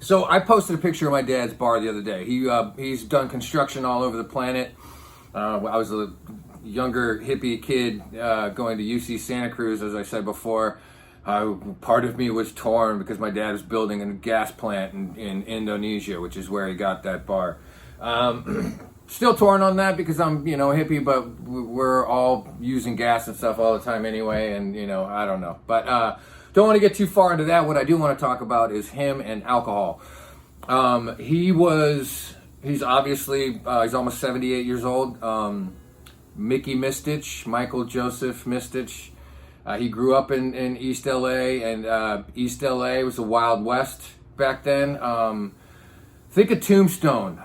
So I posted a picture of my dad's bar the other day. He's done construction all over the planet. I was a younger hippie kid going to UC Santa Cruz, as I said before. Part of me was torn because my dad was building a gas plant in Indonesia, which is where he got that bar. Still torn on that because I'm, a hippie, but we're all using gas and stuff all the time anyway, and, I don't know. But don't want to get too far into that. What I do want to talk about is him and alcohol. He's obviously, he's almost 78 years old. Michael Joseph Misetich. He grew up in East LA, and East LA was the Wild West back then. Think of Tombstone.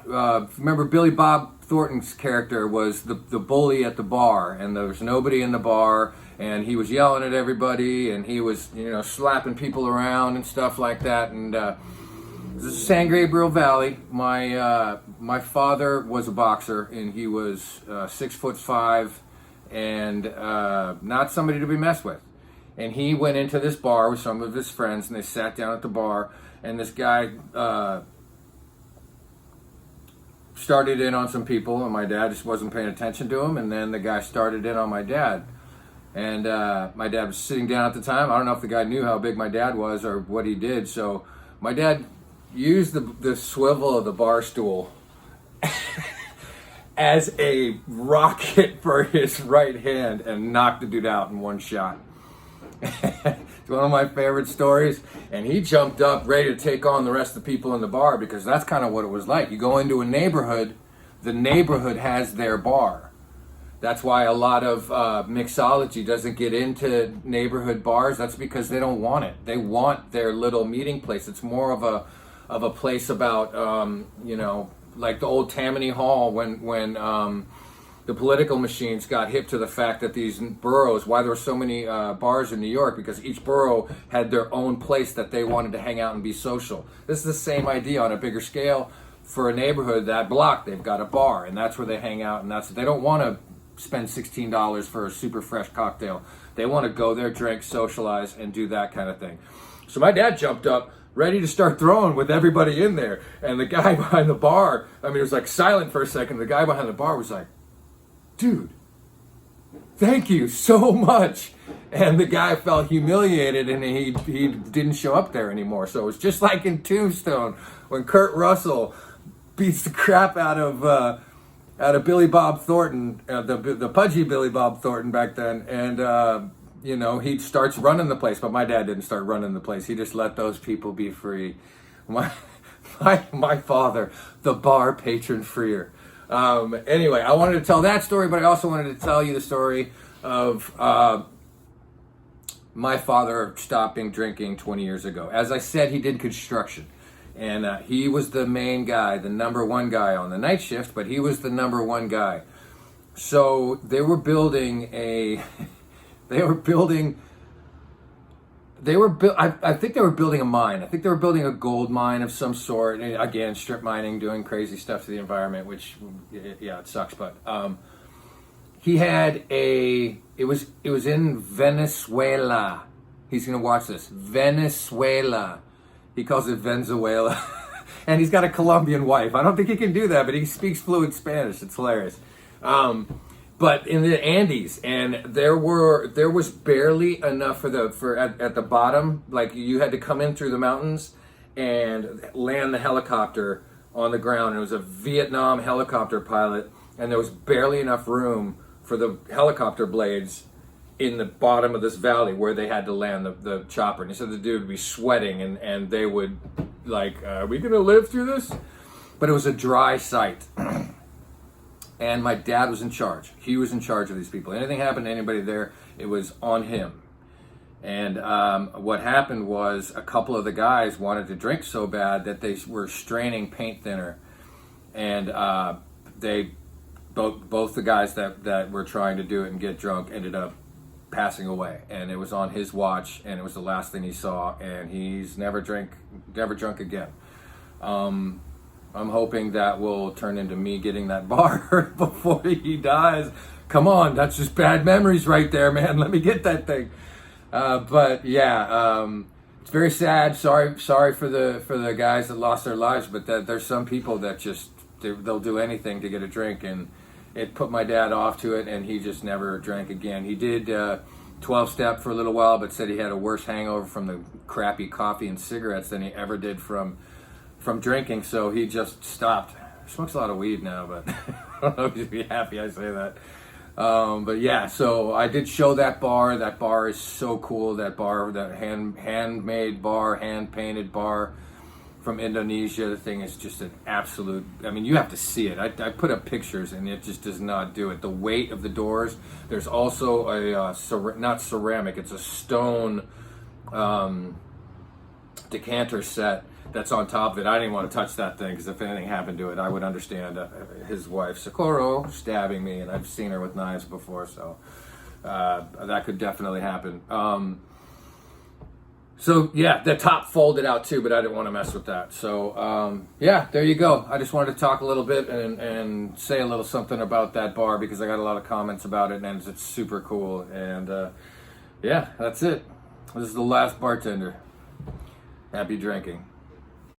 Remember Billy Bob Thornton's character was the bully at the bar, and there was nobody in the bar, and he was yelling at everybody, and he was slapping people around and stuff like that. And this is San Gabriel Valley. My father was a boxer, and he was 6'5", and not somebody to be messed with. And he went into this bar with some of his friends, and they sat down at the bar, and this guy started in on some people, and my dad just wasn't paying attention to him, and then the guy started in on my dad. And my dad was sitting down at the time. I don't know if the guy knew how big my dad was or what he did, so my dad used the swivel of the bar stool as a rocket for his right hand and knocked the dude out in one shot. It's one of my favorite stories. And he jumped up ready to take on the rest of the people in the bar, because that's kind of what it was like. You go into a neighborhood, the neighborhood has their bar. That's why a lot of mixology doesn't get into neighborhood bars. That's because they don't want it. They want their little meeting place. It's more of a place about, like the old Tammany Hall when the political machines got hip to the fact that these boroughs, why there were so many bars in New York, because each borough had their own place that they wanted to hang out and be social. This is the same idea on a bigger scale. For a neighborhood, that block, they've got a bar, and that's where they hang out, and they don't want to spend $16 for a super fresh cocktail. They want to go there, drink, socialize, and do that kind of thing. So my dad jumped up, ready to start throwing with everybody in there. And the guy behind the bar, it was like silent for a second. The guy behind the bar was like, dude, thank you so much. And the guy felt humiliated, and he didn't show up there anymore. So it was just like in Tombstone when Kurt Russell beats the crap out of Billy Bob Thornton, the pudgy Billy Bob Thornton back then. And, he starts running the place, but my dad didn't start running the place. He just let those people be free. My father, the bar patron freer. Anyway, I wanted to tell that story, but I also wanted to tell you the story of my father stopping drinking 20 years ago. As I said, he did construction, and he was the main guy, the number one guy on the night shift, but he was the number one guy. So they were building I think they were building a mine. I think they were building a gold mine of some sort. And again, strip mining, doing crazy stuff to the environment, which, yeah, it sucks. But he had it was in Venezuela. He's going to watch this. Venezuela. He calls it Venezuela. And he's got a Colombian wife. I don't think he can do that, but he speaks fluent Spanish. It's hilarious. But in the Andes, and there was barely enough at the bottom. Like, you had to come in through the mountains and land the helicopter on the ground. It was a Vietnam helicopter pilot, and there was barely enough room for the helicopter blades in the bottom of this valley where they had to land the chopper. And he said the dude would be sweating, and they would like, are we gonna live through this? But it was a dry site. And my dad was in charge. He was in charge of these people. Anything happened to anybody there, it was on him. And what happened was a couple of the guys wanted to drink so bad that they were straining paint thinner. And both the guys that were trying to do it and get drunk ended up passing away. And it was on his watch, and it was the last thing he saw. And he's never drunk again. I'm hoping that will turn into me getting that bar before he dies. Come on, that's just bad memories right there, man. Let me get that thing. But yeah, it's very sad. Sorry for the guys that lost their lives, but there's some people that just they'll do anything to get a drink, and it put my dad off to it, and he just never drank again. He did 12-step for a little while, but said he had a worse hangover from the crappy coffee and cigarettes than he ever did from drinking, so he just stopped. He smokes a lot of weed now, but I don't know if he'd be happy I say that. But yeah, so I did show that bar. That bar is so cool. That bar, that handmade bar, hand-painted bar from Indonesia. The thing is just an absolute, I mean, you have to see it. I put up pictures and it just does not do it. The weight of the doors. There's also a, not ceramic, it's a stone decanter set that's on top of it. I didn't want to touch that thing because if anything happened to it, I would understand his wife, Socorro, stabbing me, and I've seen her with knives before, so that could definitely happen. So yeah, the top folded out too, but I didn't want to mess with that. So yeah, there you go. I just wanted to talk a little bit and say a little something about that bar because I got a lot of comments about it and it's super cool. And yeah, that's it. This is the last bartender. Happy drinking.